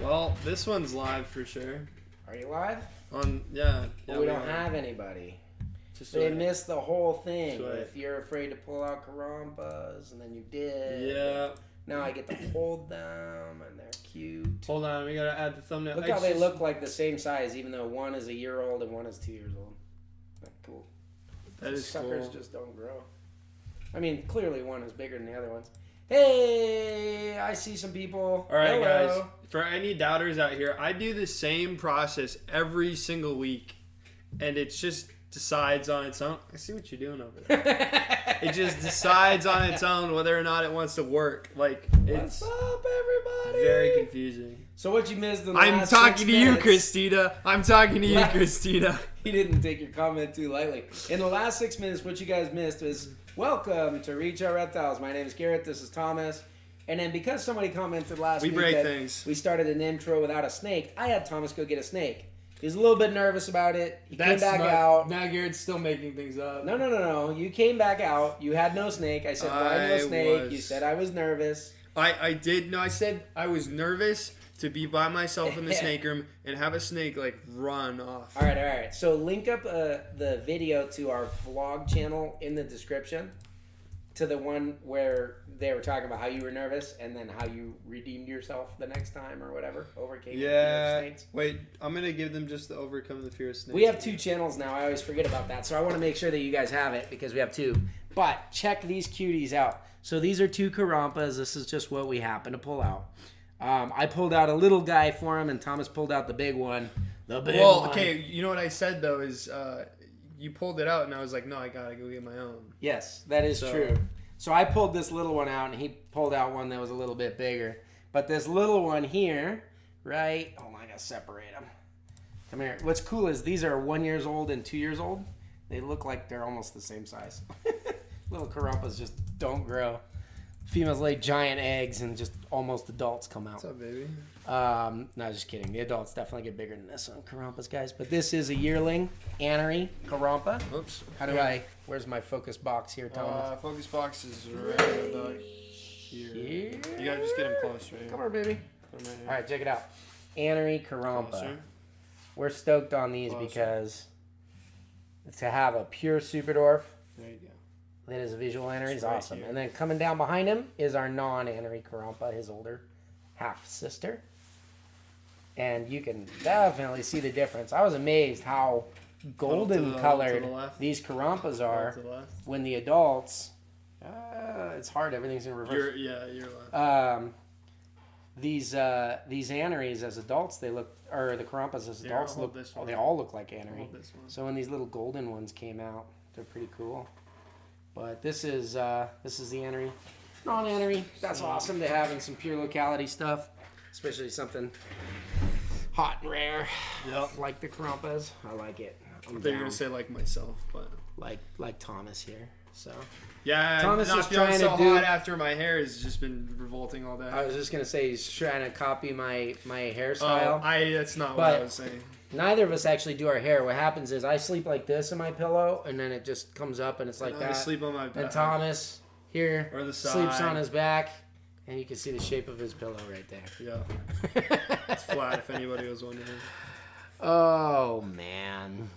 Well, this one's live for sure. Are you live? Yeah, we don't have anybody. Just they missed the whole thing. Right. If you're afraid to pull out Karampas, and then you did. Yeah. Now I get to hold them, and they're cute. Hold on, we gotta add the thumbnail. Look how they look like the same size, even though one is a year old and one is 2 years old. That's cool. That is Suckers cool. just don't grow. I mean, clearly one is bigger than the other ones. Hey, I see some people. All right, Hello. guys. For any doubters out here, I do the same process every single week, and it just decides on its own. I see what you're doing over there. It just decides on its own whether or not it wants to work. Like, What's up, everybody? Very confusing. So what you missed in the I'm last talking 6 to you, minutes, Christina. I'm talking to you, Christina. He didn't take your comment too lightly. In the last 6 minutes, what you guys missed was, welcome to Out Reptiles. My name is Garrett. This is Thomas. And then because somebody commented last week break that things. we started an intro without a snake, I had Thomas go get a snake. He was a little bit nervous about it. He came back out. Now Garrett's still making things up. No. You came back out. You had no snake. I said, why no snake? You said I was nervous. I did. No, I said I was nervous to be by myself in the snake room and have a snake like run off. All right. So link up the video to our vlog channel in the description, to the one where they were talking about how you were nervous and then how you redeemed yourself the next time or whatever, overcame the fear of snakes. Wait, I'm gonna give them just the overcome the fear of snakes. We have 2 channels now. I always forget about that, so I want to make sure that you guys have it because we have 2. But check these cuties out. So these are 2 Karampas. This is just what we happen to pull out. I pulled out a little guy for him, and Thomas pulled out the big one. Well, okay, you know what I said though is you pulled it out, and I was like, no, I gotta go get my own. Yes, that is true. So I pulled this little one out, and he pulled out one that was a little bit bigger. But this little one here, right? Hold on, I gotta separate them. Come here. What's cool is these are 1 year old and 2 years old. They look like they're almost the same size. Little Karampas just don't grow. Females lay giant eggs, and just almost adults come out. What's up, baby? No, just kidding. The adults definitely get bigger than this on Karampas, guys. But this is a yearling Anery Karampa. Oops. How do I? Where's my focus box here, Thomas? Focus box is right about here. You gotta just get him close, right? Come on, baby. Right All right, check it out. Anery Karampa. Closer. We're stoked on these because to have a pure SUPERDWARF There you go. that is a visual Anery is right awesome. here. And then coming down behind him is our non-Anery Karampa, his older half-sister. And you can definitely see the difference. I was amazed how golden colored to the left. these Karampas are To the left. when the adults... it's hard. Everything's in reverse. You're left. These Anerys as adults, they look, or the Karampas as Here, adults I'll hold look, this one. they all look like Anery. Hold this one. So when these little golden ones came out, they're pretty cool. But this is the Anery, non-Anery. That's awesome to have in some pure locality stuff, especially something hot and rare. Yep. Like the Karampas. I like it. I thought you were gonna say like myself, but like Thomas here. So yeah, Thomas not is feeling trying so to do. hot after my hair has just been revolting all day. I was just gonna say he's trying to copy my hairstyle. That's not what I But- was saying. Neither of us actually do our hair. What happens is I sleep like this in my pillow, and then it just comes up, and it's like I that. sleep on my back. And Thomas here Or the sleeps side. on his back, and you can see the shape of his pillow right there. Yeah, it's flat. If anybody was wondering. Oh man.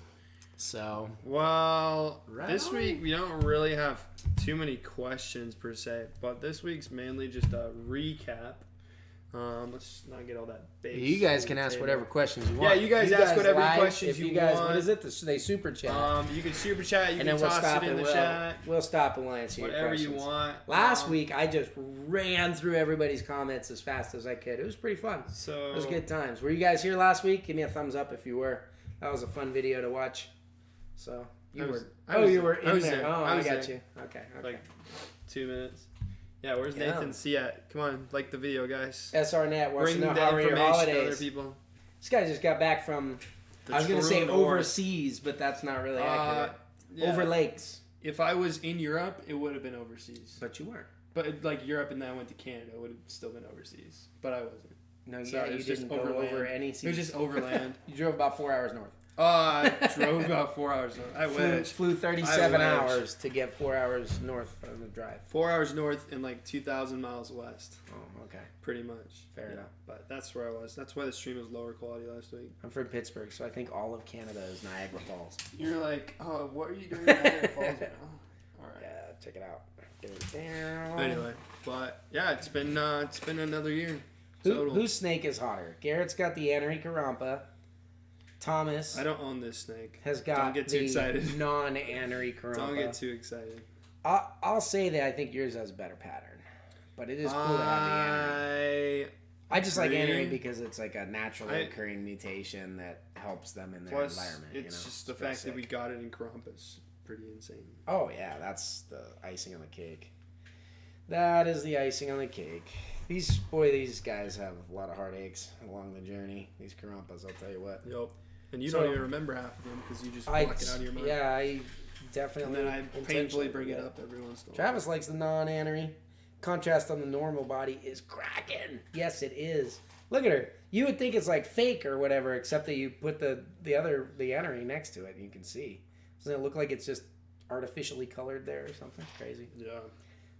So Well, Right this on. week we don't really have too many questions per se, but this week's mainly just a recap. Let's not get all that big. you guys can ask whatever questions you want. Yeah, you guys ask whatever live, questions if you guys, want. What is it? They super chat. You can super chat. You and can then we'll toss stop it in and the chat. we'll stop and we'll answer your Whatever you questions. want. Last week I just ran through everybody's comments as fast as I could. It was pretty fun. So It was good times. Were you guys here last week? Give me a thumbs up if you were. That was a fun video to watch. So you were. You were in there. Oh, I got you. Okay. Like 2 minutes. Yeah, where's Yeah. Nathan C at? Come on, like the video, guys. SRNet wants to Bring know the how are your information to other holidays. people. This guy just got back from. The I was going to say true north. overseas, but that's not really accurate. Yeah. Over lakes. If I was in Europe, it would have been overseas. But you weren't. But like Europe, and then I went to Canada, it would have still been overseas. But I wasn't. No, So it you was just didn't go overland. over any It was seas. just overland. You drove about 4 hours north. I drove about 4 hours north. I wish. Flew 37 hours to get 4 hours north on the drive. 4 hours north and like 2,000 miles west. Oh, okay. Pretty much. Fair enough. But that's where I was. That's why the stream was lower quality last week. I'm from Pittsburgh, so I think all of Canada is Niagara Falls. You're like, oh, what are you doing in Niagara Falls now? All right. Yeah, check it out. Get it down. Anyway, but yeah, it's been another year. Whose snake is hotter? Garrett's got the Annery Carrampa. Thomas I don't own this snake. has got Don't get too the excited. non-Annery Carrampa. Don't get too excited. I'll say that I think yours has a better pattern, but it is cool to have the Annery. I just like Annery because it's like a naturally occurring mutation that helps them in their environment. It's just the fact that we got it in Carrampa is pretty insane. Oh yeah, that's the icing on the cake. That is the icing on the cake. These guys have a lot of heartaches along the journey. These Carrampas, I'll tell you what. Yep. And you don't even remember half of them because you just block it out of your mind. Yeah, I definitely. And then I painfully bring it up every once in a while. Travis likes the non-Annery. Contrast on the normal body is cracking. Yes, it is. Look at her. You would think it's like fake or whatever, except that you put the Annery next to it and you can see. Doesn't it look like it's just artificially colored there or something? Crazy. Yeah.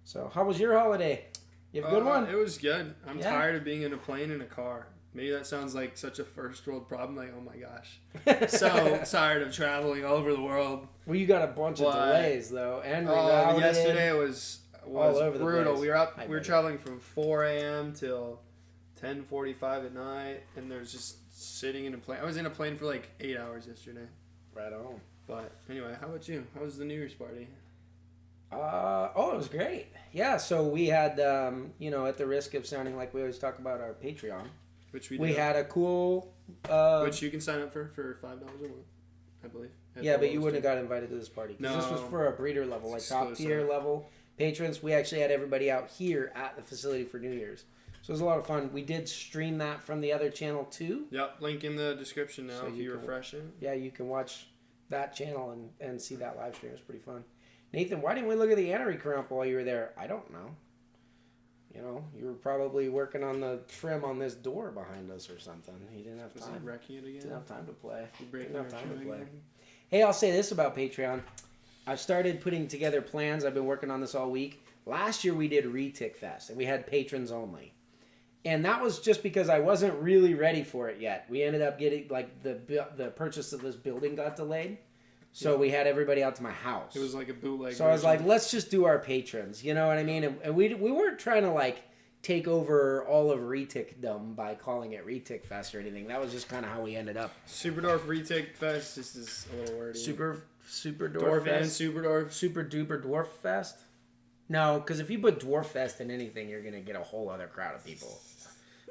So, how was your holiday? You have a good one? It was good. I'm tired of being in a plane and a car. Maybe that sounds like such a first world problem. Like, oh my gosh. So tired of traveling all over the world. Well, you got a bunch of delays, though. And yesterday was all over brutal. The place. We were traveling from 4 a.m. till 10:45 at night. And there's just sitting in a plane. I was in a plane for like 8 hours yesterday. Right on. But anyway, how about you? How was the New Year's party? It was great. Yeah, so we had, at the risk of sounding like we always talk about our Patreon, which we had a cool... which you can sign up for $5 a month, I believe. Yeah, but you wouldn't have got invited to this party. No. This was for a breeder level, like top tier level patrons. We actually had everybody out here at the facility for New Year's. So it was a lot of fun. We did stream that from the other channel too. Yep, link in the description now if you refresh it. Yeah, you can watch that channel and see that live stream. It was pretty fun. Nathan, why didn't we look at the Annery Carrampa while you were there? I don't know. You were probably working on the trim on this door behind us or something. You didn't have time. Was he wrecking it again? Didn't have time to play. Didn't have time to play. Hey, I'll say this about Patreon. I've started putting together plans. I've been working on this all week. Last year we did Retic Fest, and we had patrons only. And that was just because I wasn't really ready for it yet. We ended up getting, the purchase of this building got delayed. So we had everybody out to my house. It was like a bootleg. So I was like, let's just do our patrons. You know what I mean? And we weren't trying to take over all of Reticdom by calling it Retic Fest or anything. That was just kind of how we ended up. SUPERDWARF Retic Fest. This is a little wordy. SUPERDWARF Fest. And SUPERDWARF. Super Duper Dwarf Fest. No, because if you put Dwarf Fest in anything, you're gonna get a whole other crowd of people.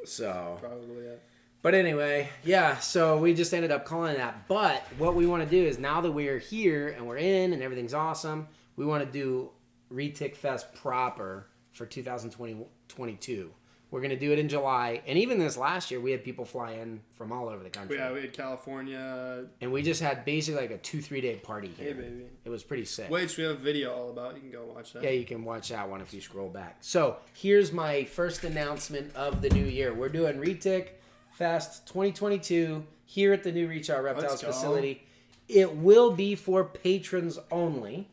So probably yeah. But anyway, yeah, so we just ended up calling it that. But what we want to do is now that we're here and we're in and everything's awesome, we want to do Retic Fest proper for 2022. We're going to do it in July. And even this last year, we had people fly in from all over the country. Yeah, we had California. And we just had basically like a 2-3 day party here. Hey, baby. It was pretty sick. Which we have a video all about. You can go watch that. Yeah, you can watch that one if you scroll back. So here's my first announcement of the new year. We're doing Retic Fest 2022 here at the new Out Reptiles facility. It will be for patrons only,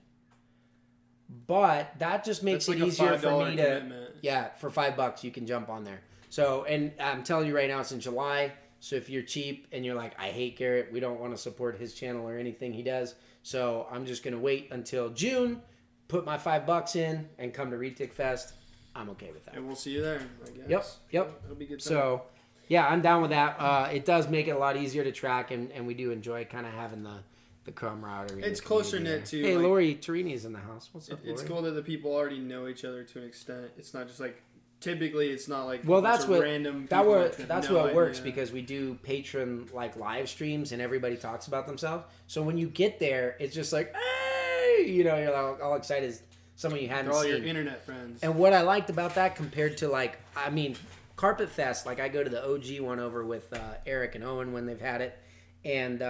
but that just makes it easier for me to. Yeah, for $5 you can jump on there. So, and I'm telling you right now, it's in July. So if you're cheap and you're like, I hate Garrett, we don't want to support his channel or anything he does. So I'm just gonna wait until June, put my $5 in, and come to Retic Fest. I'm okay with that. And we'll see you there, I guess. Yep. It'll be good. So. Yeah, I'm down with that. It does make it a lot easier to track, and we do enjoy kind of having the camaraderie. It's closer knit too. Hey, Lori Torini's in the house. What's up, Lori? It's cool that the people already know each other to an extent. It's not just like typically it's not like that's what random. That's what works because we do patron live streams and everybody talks about themselves. So when you get there, it's just like, hey, you're all excited as someone you hadn't seen. They're all your internet friends. And what I liked about that compared to Carpet Fest, I go to the OG one over with Eric and Owen when they've had it, and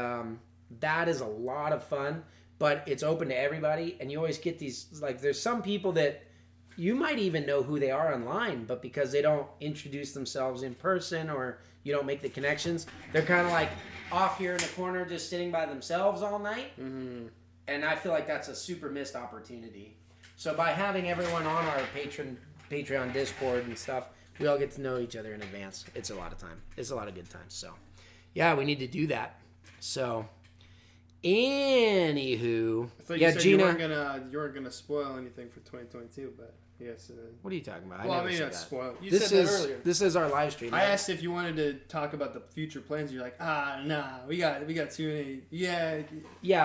that is a lot of fun, but it's open to everybody, and you always get these, there's some people that you might even know who they are online, but because they don't introduce themselves in person or you don't make the connections, they're kind of like off here in the corner just sitting by themselves all night. Mm-hmm. And I feel like that's a super missed opportunity. So by having everyone on our Patreon Discord and stuff, we all get to know each other in advance. It's a lot of time. It's a lot of good times. So, yeah, we need to do that. So, anywho, I thought yeah, you said Gina, you weren't gonna spoil anything for 2022, but yes. What are you talking about? Well, I mean, not spoil. You this said is, that earlier. This is our live stream. I asked if you wanted to talk about the future plans. You're like, nah, we got too many. Yeah,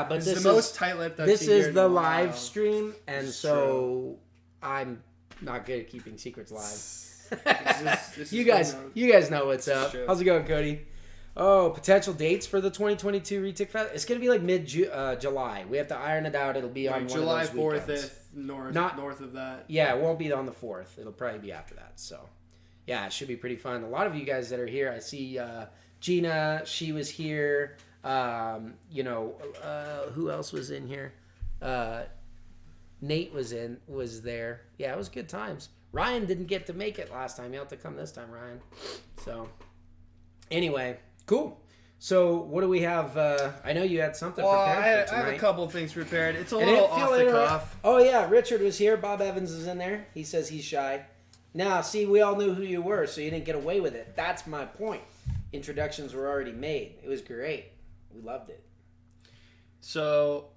but this this is the most tight-lipped I've This seen is here the in a while. live stream, and so I'm not good at keeping secrets live. You guys know what's up. How's it going, Cody? Oh, potential dates for the 2022 Retic Fest. It's gonna be like mid-July. We have to iron it out. It'll be on one July of those 4th, weekends. north of that. Yeah, it won't be on the 4th. It'll probably be after that. So, yeah, it should be pretty fun. A lot of you guys that are here, I see Gina. She was here. Who else was in here? Nate was there. Yeah, it was good times. Ryan didn't get to make it last time. You'll have to come this time, Ryan. So, anyway, cool. So, what do we have? I know you had something prepared for tonight. I have a couple of things prepared. It's a little off the cuff. Oh, yeah, Richard was here. Bob Evans is in there. He says he's shy. Now, see, we all knew who you were, so you didn't get away with it. That's my point. Introductions were already made. It was great. We loved it. So,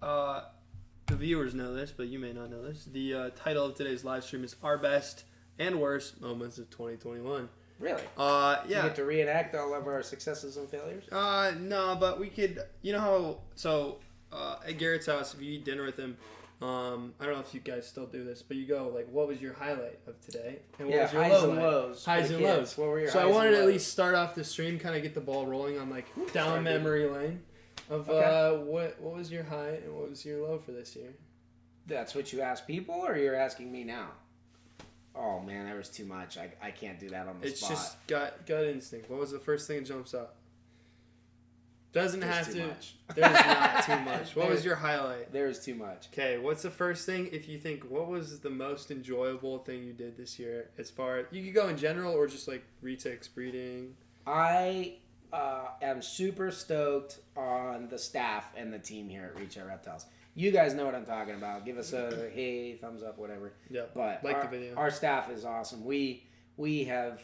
the viewers know this, but you may not know this. The title of today's live stream is Our Best and Worst Moments of 2021. Really? Yeah. You get to reenact all of our successes and failures? No, but we could, at Garrett's house, if you eat dinner with him, I don't know if you guys still do this, but you go, like, what was your highlight of today? And what was your highs and lows. Highs and lows. What were your So highs I wanted to and at lows? least start off the stream, kind of get the ball rolling on, like, down memory lane of what was your high and what was your low for this year? That's what you ask people, or you're asking me now? Oh, man, there was too much. I can't do that on the spot. It's just gut instinct. What was the first thing that jumps up? Doesn't have to. Much. There's not too much. What was your highlight? There's too much. Okay, what's the first thing if you think, what was the most enjoyable thing you did this year? As far as, you could go in general or just like retics, breeding. I am super stoked on the staff and the team here at Out Reptiles. You guys know what I'm talking about. Give us a hey, thumbs up, whatever. Yeah, but like the video. Our staff is awesome. We have,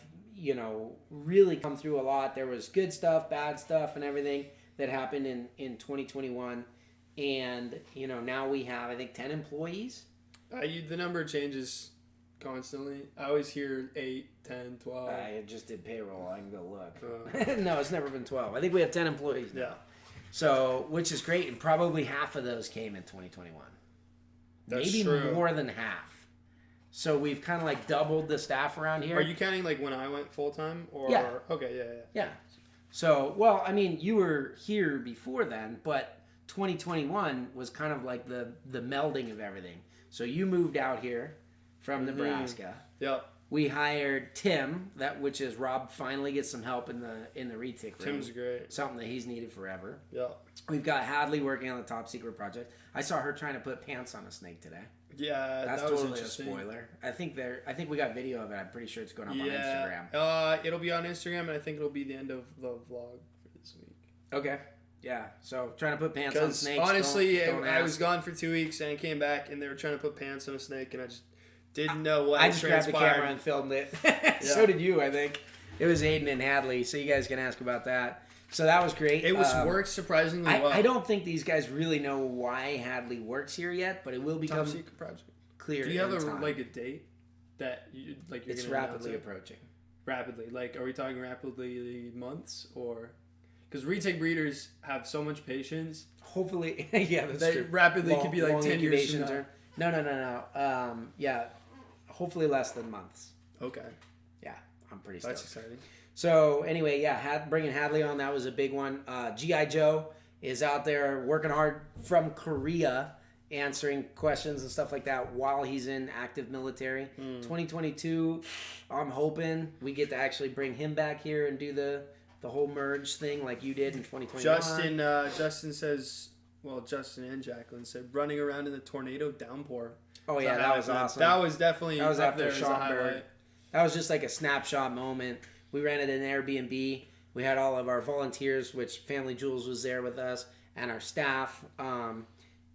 really come through a lot. There was good stuff, bad stuff, and everything that happened in 2021. And, now we have, I think, 10 employees. The number changes constantly. I always hear 8, 10, 12. I just did payroll. I can go look. No, it's never been 12. I think we have 10 employees now. Yeah. So, which is great. And probably half of those came in 2021. That's Maybe true. more than half. So we've kind of like doubled the staff around here. Are you counting like when I went full time? Or Yeah. Okay, Yeah. So, well, I mean, you were here before then, but 2021 was kind of like the melding of everything. So you moved out here from Nebraska. Yep. We hired Tim, which is Rob finally gets some help in the retic room. Tim's great. Something that he's needed forever. Yep. We've got Hadley working on the top secret project. I saw her trying to put pants on a snake today. Yeah, That's that was totally a interesting. spoiler. I think we got video of it. I'm pretty sure it's going up on Instagram. It'll be on Instagram, and I think it'll be the end of the vlog for this week. Okay. Yeah. So trying to put pants on Because snakes. honestly, don't I ask. was gone for 2 weeks, and I came back, and they were trying to put pants on a snake, and I just didn't know what I just grabbed the transpired. camera and filmed it. So did you, I think. It was Aiden and Hadley, so you guys can ask about that. So that was great. It was worked surprisingly well. I don't think these guys really know why Hadley works here yet, but it will become top secret project. clear. Do you have in time. a date that you're It's gonna rapidly announce it? approaching. Rapidly, like, are we talking rapidly months or? Because retake breeders have so much patience. Hopefully, yeah, that's That true. rapidly could be like Long 10 years from incubation now. term. No. Yeah, hopefully less than months. Okay, Yeah, I'm pretty stoked. that's exciting. So anyway, yeah, bringing Hadley on, that was a big one. G.I. Joe is out there working hard from Korea, answering questions and stuff like that while he's in active military. 2022, I'm hoping we get to actually bring him back here and do the whole merge thing like you did in 2021. Justin says, well, Justin and Jacqueline said, running around in the tornado downpour. Oh yeah, that was awesome. That was definitely that was up after there as a Schomburg. highlight. That was just like a snapshot moment. We rented an Airbnb. We had all of our volunteers, which Family Jewels was there with us, and our staff.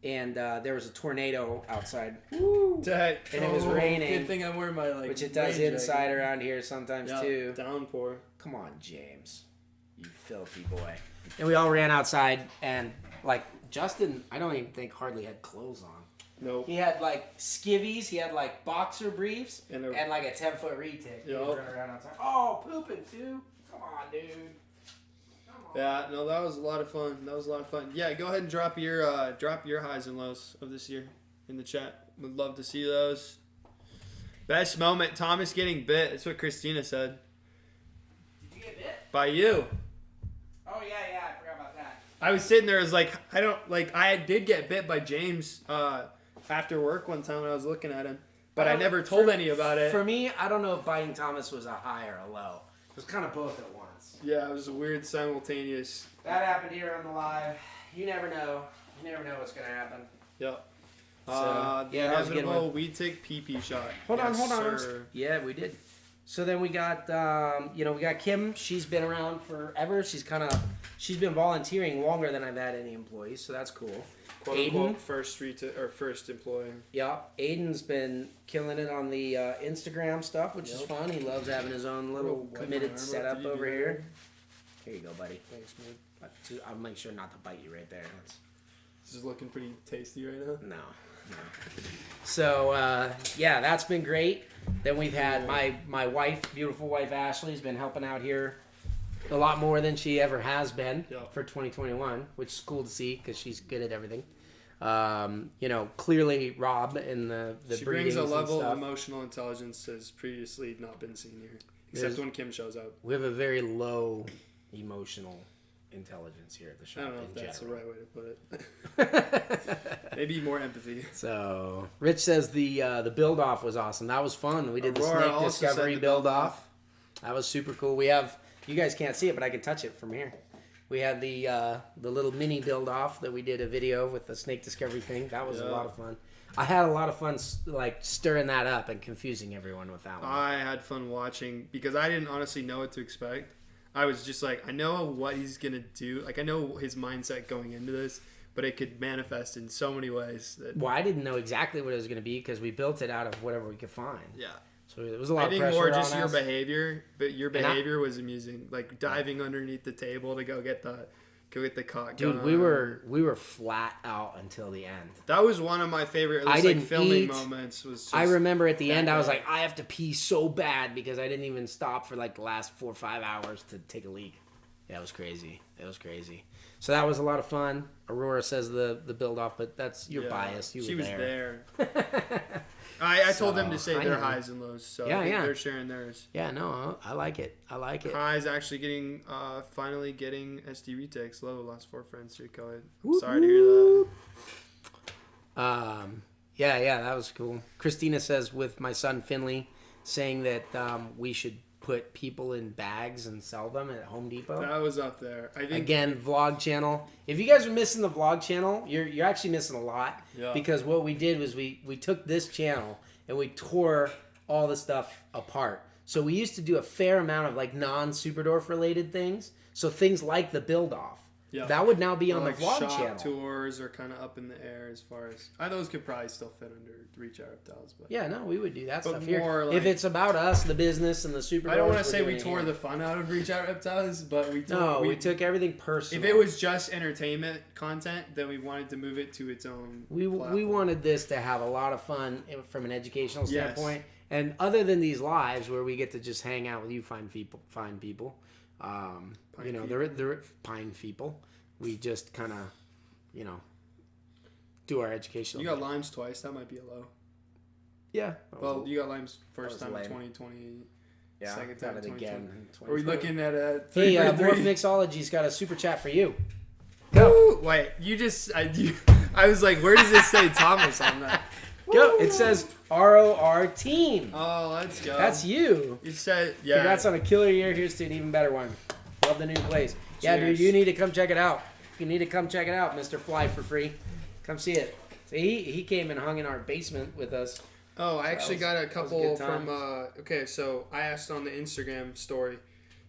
And there was a tornado outside. Woo! And it was raining. Good thing I'm wearing my which it does inside around here sometimes too. Downpour. Come on, James, you filthy boy. And we all ran outside, and like Justin, I don't even think hardly had clothes on. Nope. He had like skivvies, he had like boxer briefs, and like a 10-foot retic. Yep. Running around outside. Oh, pooping too. Come on, dude. Yeah, no, that was a lot of fun. Yeah, go ahead and drop your highs and lows of this year in the chat. Would love to see those. Best moment, Thomas getting bit. That's what Christina said. Did you get bit? By you. Oh yeah, I forgot about that. I was sitting there, I was like, I did get bit by James after work one time when I was looking at him. But I never told any about it. For me, I don't know if biting Thomas was a high or a low. It was kind of both at once. Yeah, it was a weird simultaneous. That happened here on the live. You never know. You never know what's going to happen. Yep. So, the that was a good inevitable one. we take pee shot. Hold on. Sir. Yeah, we did. So then we got, we got Kim. She's been around forever. She's been volunteering longer than I've had any employees, so that's cool. Quote unquote, first employee. Yeah, Aiden's been killing it on the Instagram stuff, which is fun. He loves having his own little committed setup over here. Here you go, buddy. Thanks, man. I'll make sure not to bite you right there. This is looking pretty tasty right now. No. So, that's been great. Then we've had my wife, beautiful wife Ashley's been helping out here a lot more than she ever has been for 2021, which is cool to see because she's good at everything. Clearly Rob and the she breedings brings a level and stuff. of emotional intelligence that has previously not been seen here, except when Kim shows up. We have a very low emotional intelligence here at the shop. I don't know if that's the right way to put it. Maybe more empathy. So Rich says the build off was awesome. That was fun. We did Aurora the snake also discovery said the build build off. That was super cool. We have, you guys can't see it, but I can touch it from here. We had the little mini build off that we did a video with the snake discovery thing. That was a lot of fun. I had a lot of fun like stirring that up and confusing everyone with that one. I had fun watching because I didn't honestly know what to expect. I was just like, I know what he's gonna do. Like, I know his mindset going into this, but it could manifest in so many ways. Well, I didn't know exactly what it was gonna be because we built it out of whatever we could find. Yeah. So it was a lot of pressure I think more just on your us. behavior, but your behavior was amusing. Like diving underneath the table to go get the cock gun. Dude, we were flat out until the end. That was one of my favorite filming moments. Was just I remember at the end, I was like, I have to pee so bad because I didn't even stop for like the last 4 or 5 hours to take a leak. Yeah, it was crazy. So that was a lot of fun. Aurora says the build off, but that's your bias. She was there. I told them to say their highs and lows, so I think they're sharing theirs. Yeah, no, I like it. Highs actually finally getting SD retakes low. Lost 4 friends to COVID. Sorry to hear that. Yeah, that was cool. Christina says with my son Finley saying that we should put people in bags and sell them at Home Depot. That was up there. I think again, vlog channel. If you guys are missing the vlog channel, you're actually missing a lot. Yeah. Because what we did was we took this channel and we tore all the stuff apart. So we used to do a fair amount of like non-SUPERDWARF related things. So things like the build off. Yeah. That would now be on the vlog shop channel. Tours are kind of up in the air as far as those could probably still fit under Reach Out Reptiles, but yeah, no, we would do that but stuff here. Like, if it's about us, the business, and the SUPERDWARF. I don't want to say we tore the fun out of Reach Out Reptiles, but we took everything personal. If it was just entertainment content, then we wanted to move it to its own. We wanted this to have a lot of fun from an educational standpoint, and other than these lives where we get to just hang out with you, fine people. They're pine people. We just kind of, do our education. You got limes twice. That might be a low. Yeah. Well, you got limes first time in 2020. Yeah. Second time in 2020. Again. Are we looking at a? Hey, Morph Mixology's got a super chat for you. Go. Woo! Wait, I was like, where does it say Thomas on that? Go. It says ROR team. Oh, let's go. That's you. You said, yeah. Congrats on a killer year. Here's to an even better one. Love the new place. Yeah, Cheers. dude, you need to come check it out. You need to come check it out, Mr. Fly for free. Come see it. It's He came and hung in our basement with us. Oh, I actually got a couple from. Okay, so I asked on the Instagram story,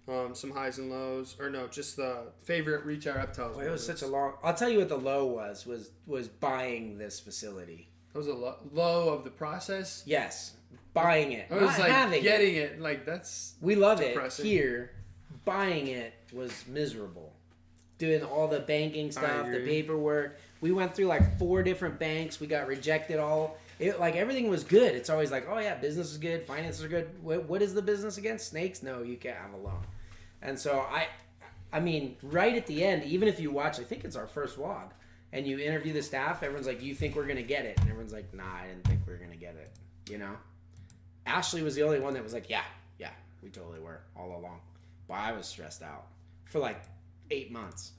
some highs and lows, or no, just the favorite Reach Out Reptiles. Well, it was such a long. I'll tell you what the low was buying this facility. That was a low of the process. Yes, buying it. I was not like having getting it. Like that's. We love depressing. it here. Buying it was miserable. Doing all the banking stuff, the paperwork. We went through like 4 different banks. We got rejected all. Like everything was good. It's always like, oh yeah, business is good, finances are good. What is the business against? Snakes? No, you can't have a loan. And so I mean, right at the end, even if you watch, I think it's our first vlog, and you interview the staff, everyone's like, you think we're gonna get it? And everyone's like, nah, I didn't think we were gonna get it. You know, Ashley was the only one that was like, yeah, we totally were all along. But I was stressed out for like 8 months.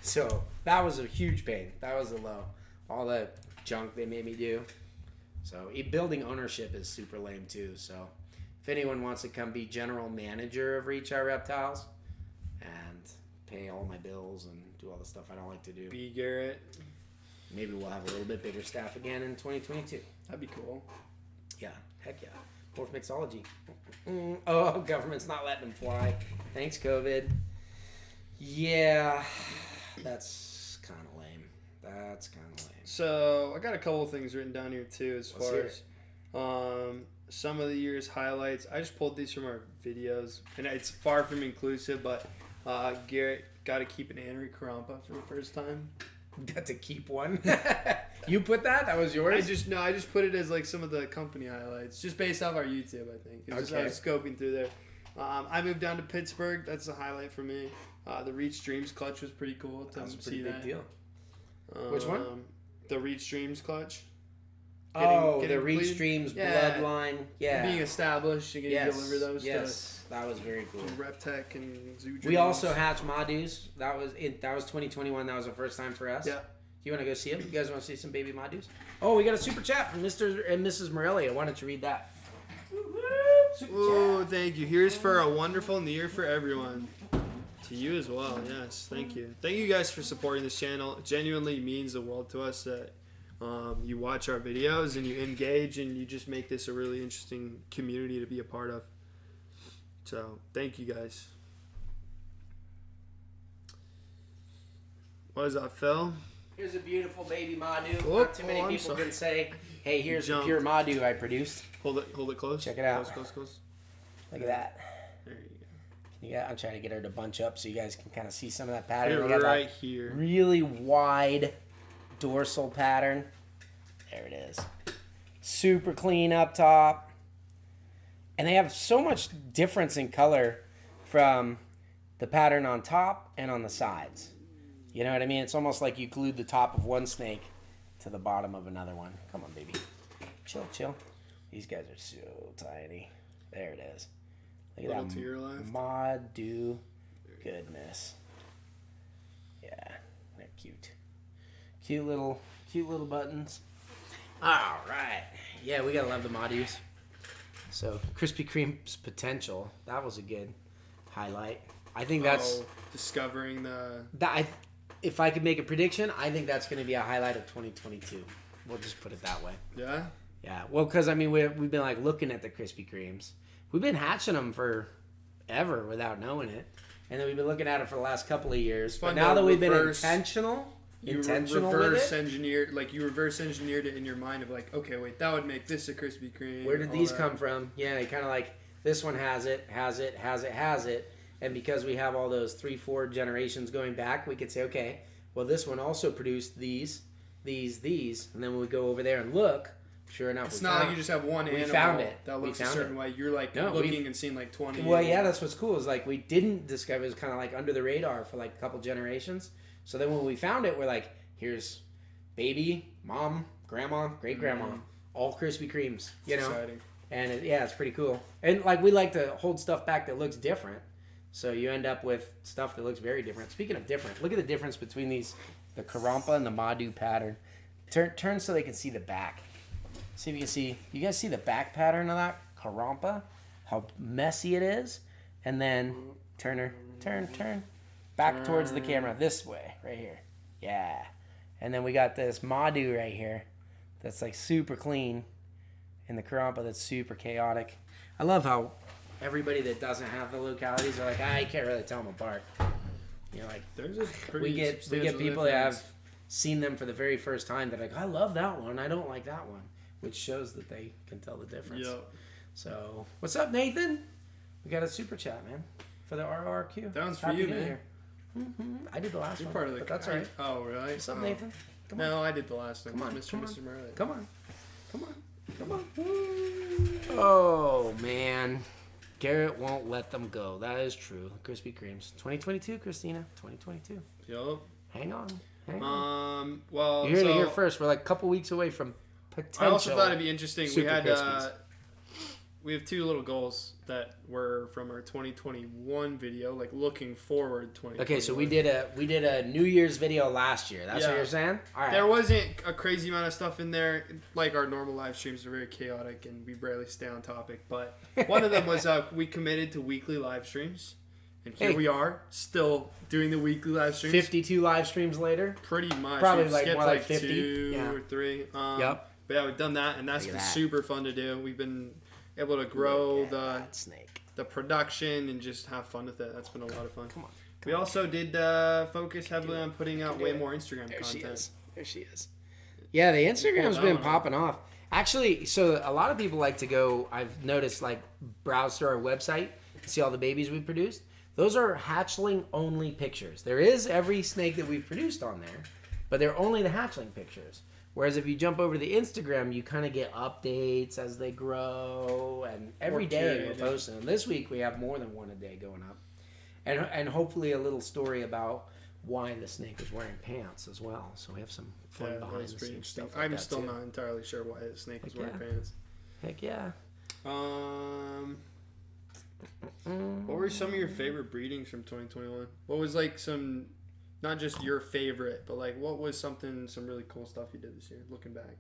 So that was a huge pain. That was a low. All the junk they made me do. So building ownership is super lame too. So if anyone wants to come be general manager of Reach Out Reptiles and pay all my bills and do all the stuff I don't like to do, B. Garrett. Maybe we'll have a little bit bigger staff again in 2022. That'd be cool. Yeah, heck yeah. Morph mixology. Oh, government's not letting them fly. Thanks, COVID. Yeah, that's kind of lame. That's kind of lame. So I got a couple of things written down here too, as far as some of the year's highlights. I just pulled these from our videos, and it's far from inclusive, but Garrett got to keep an Anery Karampa for the first time. Got to keep one. You put that? That was yours? I just put it as like some of the company highlights, just based off our YouTube. I think it's just I was scoping through there. I moved down to Pittsburgh. That's a highlight for me. The Reach Dreams clutch was pretty cool. That was a pretty big deal. Which one? The Reach Dreams clutch. The Reach Dreams bloodline. Yeah. Being established and getting deliver those. Yes, that was very cool. Reptech and Zoo Dreams. We also hatched Madus. That was 2021. That was the first time for us. Yeah. You want to go see them? You guys want to see some baby Madus? Oh, we got a super chat from Mr. and Mrs. Morelia. Why don't you read that? Oh, thank you. Here's for a wonderful new year for everyone. To you as well, yes. Thank you. Thank you guys for supporting this channel. It genuinely means the world to us that you watch our videos and you engage and you just make this a really interesting community to be a part of. So, thank you guys. What is that, Phil? Here's a beautiful baby Madu. Not too many people can say, hey, here's the pure Madu I produced. Hold it close. Check it out. Close. Look at that. There you go. I'm trying to get her to bunch up so you guys can kind of see some of that pattern. Right here. Really wide dorsal pattern. There it is. Super clean up top. And they have so much difference in color from the pattern on top and on the sides. You know what I mean? It's almost like you glued the top of one snake to the bottom of another one. Come on, baby. Chill. These guys are so tiny. There it is. Look at that. To your left. Madu goodness. Yeah, they're cute. Cute little buttons. All right. Yeah, we gotta love the Madus. So Krispy Kreme's potential. That was a good highlight. I think that's discovering the. If I could make a prediction, I think that's going to be a highlight of 2022. We'll just put it that way. Yeah. Yeah. Well, because I mean, we've been like looking at the Krispy Kremes. We've been hatching them for ever without knowing it, and then we've been looking at it for the last couple of years. But now that we've been intentional with it, you reverse engineered it in your mind of like, okay, wait, that would make this a Krispy Kreme. Where did these come from? Yeah, you kind of like this one has it. And because we have all those 3-4 generations going back, we could say, okay, well, this one also produced these, and then when we go over there and look, sure enough, it's not like you just have one animal that looks a certain way. You're like looking and seeing like 20. Well, yeah, that's what's cool is like we didn't discover. It was kind of like under the radar for like a couple generations. So then when we found it, we're like, here's baby, mom, grandma, great grandma, all Krispy Kremes, you know. Exciting. And it's pretty cool. And like we like to hold stuff back that looks different. So you end up with stuff that looks very different. Speaking of different, look at the difference between these, the Karampa and the Madu pattern. Turn so they can see the back. See if you can see. You guys see the back pattern of that Karampa? How messy it is? And then turn back towards the camera this way, right here. Yeah. And then we got this Madu right here that's like super clean. And the Karampa that's super chaotic. I love how everybody that doesn't have the localities are like, I can't really tell them apart. You know, like There's a pretty we get people that difference. have seen them for the very first time. They're like, I love that one. I don't like that one. Which shows that they can tell the difference. Yep. So, what's up, Nathan? We got a super chat, man, for the RRQ. That one's for Happy you, New man. Year. I did the last You're one. part of the. But that's all right. Oh, really? What's up, Oh. Nathan? Come on. No, I did the last one. Come on, Mr. come on. Mr. Merlin. Come on. Come on. Come on. Oh, man. Garrett won't let them go. That is true. Krispy Kremes. 2022, Christina. 2022. Yup. Hang on. Hang on. Well, You're so here first. We're like a couple weeks away from potential. I also thought it'd be interesting. Super We have two little goals that were from our 2021 video, like looking forward 2021. Okay, so we did a New Year's video last year. That's what you're saying? All right. There wasn't a crazy amount of stuff in there. Like our normal live streams are very chaotic and we rarely stay on topic. But one of them was we committed to weekly live streams. And here we are, still doing the weekly live streams. 52 live streams later. Pretty much. Probably We've like skipped more like 50. 2 Yeah. or 3. Yep. But yeah, we've done that, and that's Look been at that. super fun to do. We've been able to grow That snake. the production and just have fun with it. That's been a lot of fun. Come on. We also did focus heavily on putting out way more Instagram There content. she is. There she is. Yeah, the Instagram's that been one popping off. Actually, so a lot of people like to go, I've noticed, like, browse through our website, see all the babies we produced. Those are hatchling only pictures. There is every snake that we've produced on there, but they're only the hatchling pictures. Whereas if you jump over to the Instagram, you kind of get updates as they grow, and every day we're posting. And this week we have more than one a day going up, and hopefully a little story about why the snake was wearing pants as well. So we have some fun behind the scenes stuff. Like I'm that still too. not entirely sure why the snake was wearing yeah. pants. Heck yeah. What were some of your favorite breedings from 2021? What was like some, not just your favorite, but like what was some really cool stuff you did this year, looking back?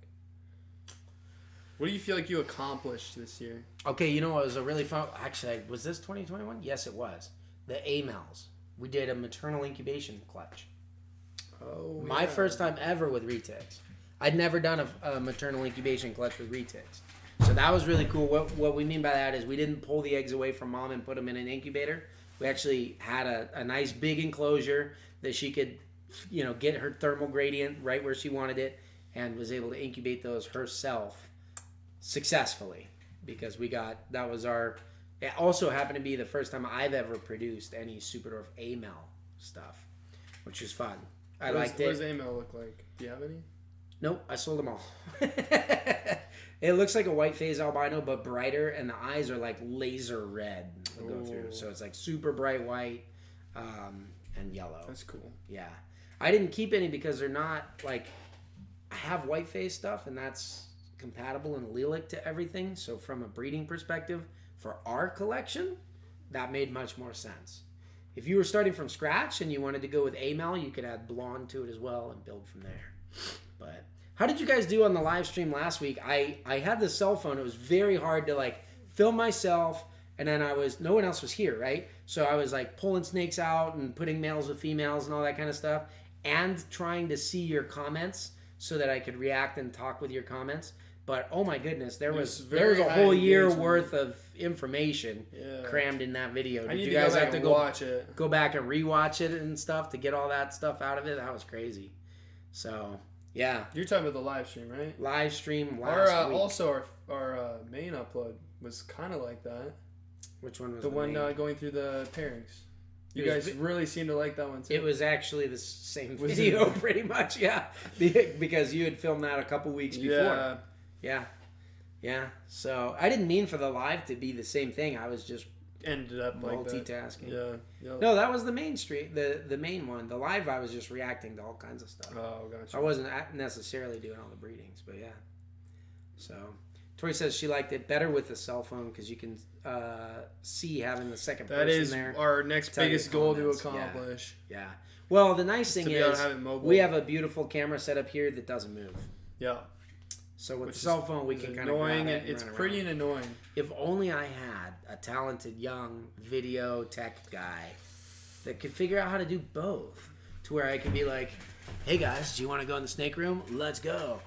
What do you feel like you accomplished this year? Okay, you know what was a really fun, actually, was this 2021? Yes, it was. The AMALs. We did a maternal incubation clutch. Oh, My first time ever with retics. I'd never done a maternal incubation clutch with retics. So that was really cool. What we mean by that is we didn't pull the eggs away from mom and put them in an incubator. We actually had a nice big enclosure that she could, get her thermal gradient right where she wanted it, and was able to incubate those herself successfully, because that was our, it also happened to be the first time I've ever produced any SUPERDWARF AMAL stuff, which was fun. I liked it. What does AML look like? Do you have any? Nope, I sold them all. It looks like a white phase albino, but brighter, and the eyes are like laser red to go through. So it's like super bright white and yellow. That's cool. Yeah. I didn't keep any because they're not like, I have white phase stuff, and that's compatible and allelic to everything. So from a breeding perspective, for our collection, that made much more sense. If you were starting from scratch and you wanted to go with AMAL, you could add blonde to it as well and build from there. But how did you guys do on the live stream last week? I had the cell phone. It was very hard to like film myself, and then no one else was here, right? So I was like pulling snakes out and putting males with females and all that kind of stuff, and trying to see your comments so that I could react and talk with your comments. But oh my goodness, there was a whole year worth of information crammed in that video. Did you guys have to go back and rewatch it and stuff to get all that stuff out of it? That was crazy. So yeah, You're talking about the live stream, right? live stream last week. Also, our main upload was kind of like that. Which one was the one main? going through the pairings? You guys really seem to like that one too. It was actually the same video, pretty much. Yeah, because you had filmed that a couple weeks before. Yeah. So I didn't mean for the live to be the same thing. I was just ended up multitasking. Like that. No, that was the main stream, the main one. The live, I was just reacting to all kinds of stuff. Oh, gotcha. I wasn't necessarily doing all the breedings, but yeah. So Tori says she liked it better with the cell phone because you can see having the second person there. That is our next biggest goal to accomplish. Yeah. Well, the nice thing is we have a beautiful camera set up here that doesn't move. Yeah. So with the cell phone, we can kind of annoying, and it's pretty annoying. If only I had a talented young video tech guy that could figure out how to do both, to to where I can be like, hey guys, do you want to go in the snake room? Let's go.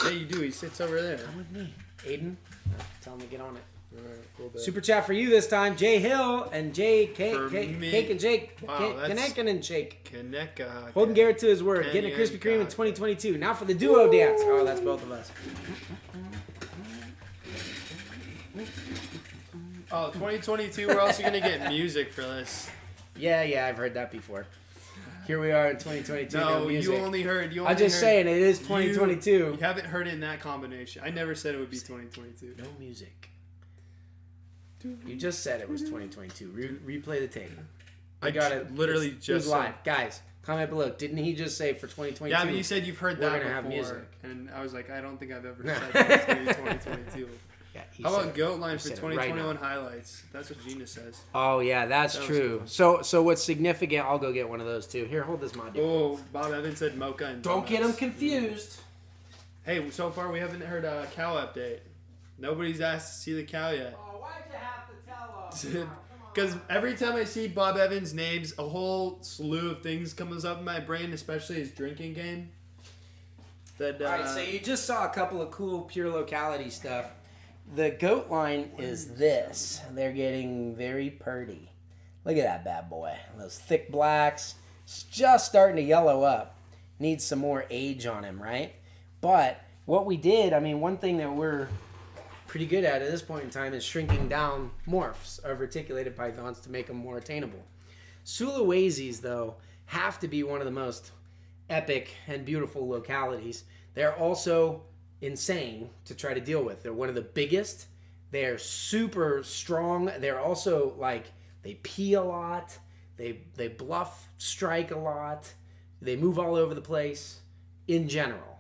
Yeah, you do. He sits over there. Come with me. Aiden, tell him to get on it. All right, cool. Super chat for you this time. Jay Hill and Jay Cake and Jake. Wow, that's Kaneka and Shake. Kaneka. Holding Garrett to his word. Getting a Krispy Kreme in 2022. Now for the duo dance. Oh, that's both of us. Oh, 2022, we're also going to get music for this. Yeah, I've heard that before. Here we are in 2022. No, music. you only heard. I'm just saying, it is 2022. You haven't heard it in that combination. I never said it would be 2022. No music. You just said it was 2022. Replay the tape. I got it. Literally it was just live. Guys, comment below. Didn't he just say for 2022? Yeah, but you said you've heard that we're before. Have music. And I was like, I don't think I've ever said that it's going to be 2022. Yeah, how about Goat Line for 2021 right highlights? That's what Gina says. Oh, yeah, that's true. Cool. So what's significant, I'll go get one of those too. Here, hold this, mod. Oh, Bob Evans said mocha and donuts. Don't get them confused. Hey, so far we haven't heard a cow update. Nobody's asked to see the cow yet. Oh, why'd you have to tell us? Because every time I see Bob Evans' names, a whole slew of things comes up in my brain, especially his drinking game. That, all right, so you just saw a couple of cool pure locality stuff. The goat line is this. They're getting very purty. Look at that bad boy. Those thick blacks. It's just starting to yellow up. Needs some more age on him, right? But what we did, I mean, one thing that we're pretty good at this point in time is shrinking down morphs of reticulated pythons to make them more attainable. Sulawesi's, though, have to be one of the most epic and beautiful localities. They're also insane to try to deal with. They're one of the biggest. They're super strong. They're also like, they pee a lot. They bluff strike a lot. They move all over the place in general.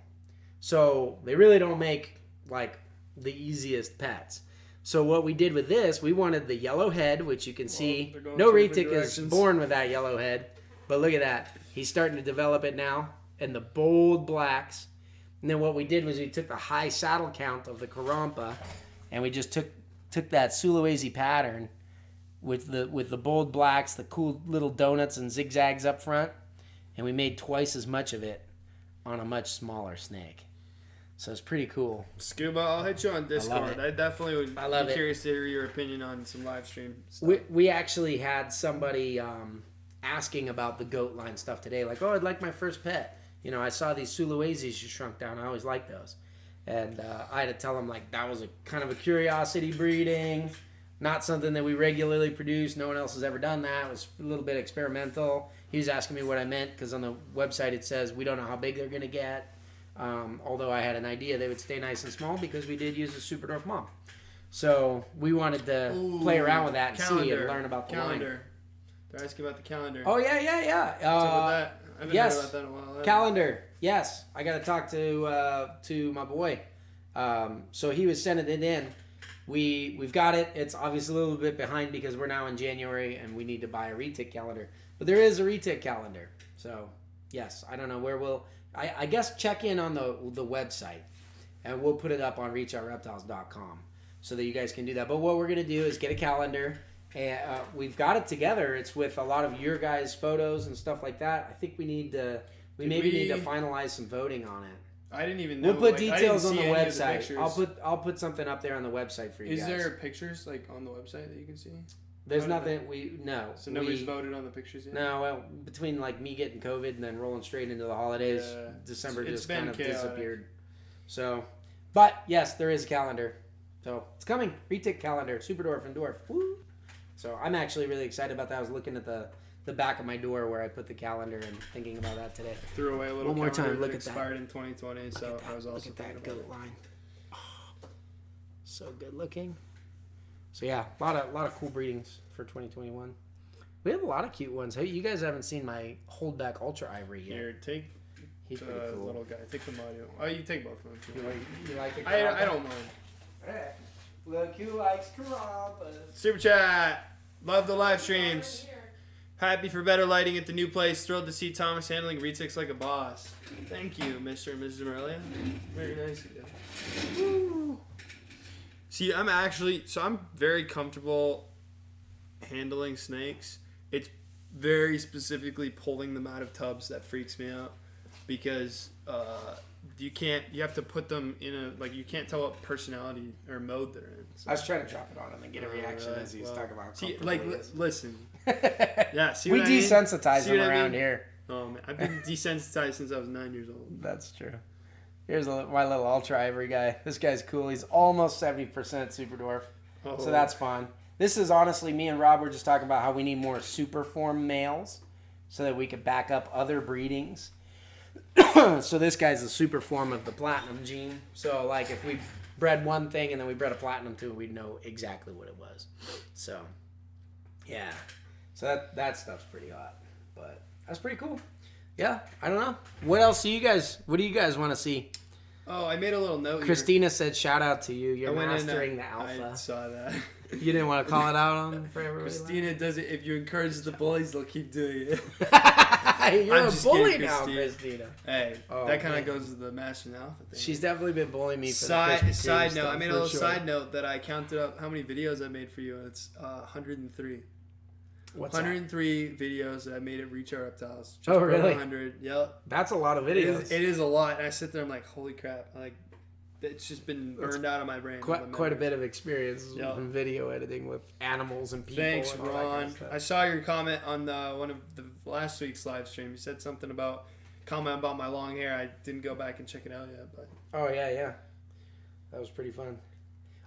So they really don't make like the easiest pets. So what we did with this, we wanted the yellow head, which you can see. No retic is born with that yellow head, but look at that. He's starting to develop it now. And the bold blacks. And then what we did was we took the high saddle count of the Karampa, and we just took that Sulawesi pattern with the bold blacks, the cool little donuts and zigzags up front, and we made twice as much of it on a much smaller snake. So it's pretty cool. Scuba, I'll hit you on Discord. I definitely would be curious to hear your opinion on some live stream stuff. We actually had somebody asking about the goat line stuff today, like, oh, I'd like my first pet. You know, I saw these Sulawesi's you shrunk down. I always liked those. And I had to tell him, like, that was a kind of a curiosity breeding, not something that we regularly produce. No one else has ever done that. It was a little bit experimental. He was asking me what I meant because on the website it says we don't know how big they're going to get. Although I had an idea they would stay nice and small because we did use a SUPERDWARF mom. So we wanted to play around with that and see and learn about the line. They're asking about the calendar. Oh, yeah. What's up with that? I haven't heard about that in a while. Calendar. Yes. I got to talk to my boy. So he was sending it in. We've got it. It's obviously a little bit behind because we're now in January and we need to buy a retic calendar. But there is a retic calendar. So, yes. I don't know where we'll... I guess check in on the website. And we'll put it up on reachoutReptiles.com so that you guys can do that. But what we're going to do is get a calendar... And we've got it together. It's with a lot of your guys' photos and stuff like that. I think we need to, maybe need to finalize some voting on it. I didn't even know. We'll put details on the website. I'll put something up there on the website for you guys. Is there pictures like on the website that you can see? There's nothing. No. So nobody's voted on the pictures yet. No. Well, between like me getting COVID and then rolling straight into the holidays, December just kind of disappeared. So, but yes, there is a calendar. So it's coming. Retic calendar. SUPERDWARF and Dwarf. Woo! So I'm actually really excited about that. I was looking at the back of my door where I put the calendar and thinking about that today. I threw away a little one more time. Look that at that. Expired in 2020, so I was also look at that goat line. Oh, so good looking. So yeah, a lot of cool breedings for 2021. We have a lot of cute ones. Hey, you guys haven't seen my holdback ultra ivory yet. Here, take He's the pretty cool. little guy. Take the audio. Oh, you take both of them. You like it? I don't mind. Alright. Look who likes Karampas. Super chat. Love the live streams. Happy for better lighting at the new place. Thrilled to see Thomas handling retics like a boss. Thank you, Mr. and Mrs. Morelia. Very nice of you. Woo. See, I'm very comfortable handling snakes. It's very specifically pulling them out of tubs that freaks me out because you have to put them in a, like, you can't tell what personality or mode they're in. So. I was trying to drop it on him and get a reaction as he was talking about. See, like, listen. See we what I mean? desensitize See them what I around mean? here. Oh man, I've been desensitized since I was 9 years old. That's true. Here's my little ultra ivory guy. This guy's cool. He's almost 70% SUPERDWARF. Oh. So that's fun. This is honestly, me and Rob were just talking about how we need more superform males so that we could back up other breedings. So this guy's a super form of the platinum gene. So like if we bred one thing and then we bred a platinum to it, we'd know exactly what it was. So yeah. So that stuff's pretty hot. But that's pretty cool. Yeah, I don't know. What else do you guys want to see? Oh, I made a little note. Christina said shout out to you. You're mastering the alpha. alpha. I saw that. You didn't want to call it out on for everybody? Christina does it. If you encourage the bullies, they'll keep doing it. You're I'm a just bully kidding, now, Christina. Christina. Hey, that kind of goes to the mastering the alpha thing. She's definitely been bullying me for side the Krispy Kreme note. I made a little stuff, side note that I counted up how many videos I made for you, and it's 103. What's 103 videos that I made at Reach Out Reptiles. Oh, really? 100. Yep. That's a lot of videos. It is a lot, and I sit there. I'm like, holy crap! Like, it's just been burned out of my brain. Quite a bit of experience in video editing with animals and people. Thanks, and all that Ron. kind of stuff. I saw your comment on one of the last week's live stream. You said something about my long hair. I didn't go back and check it out yet, but oh yeah, that was pretty fun.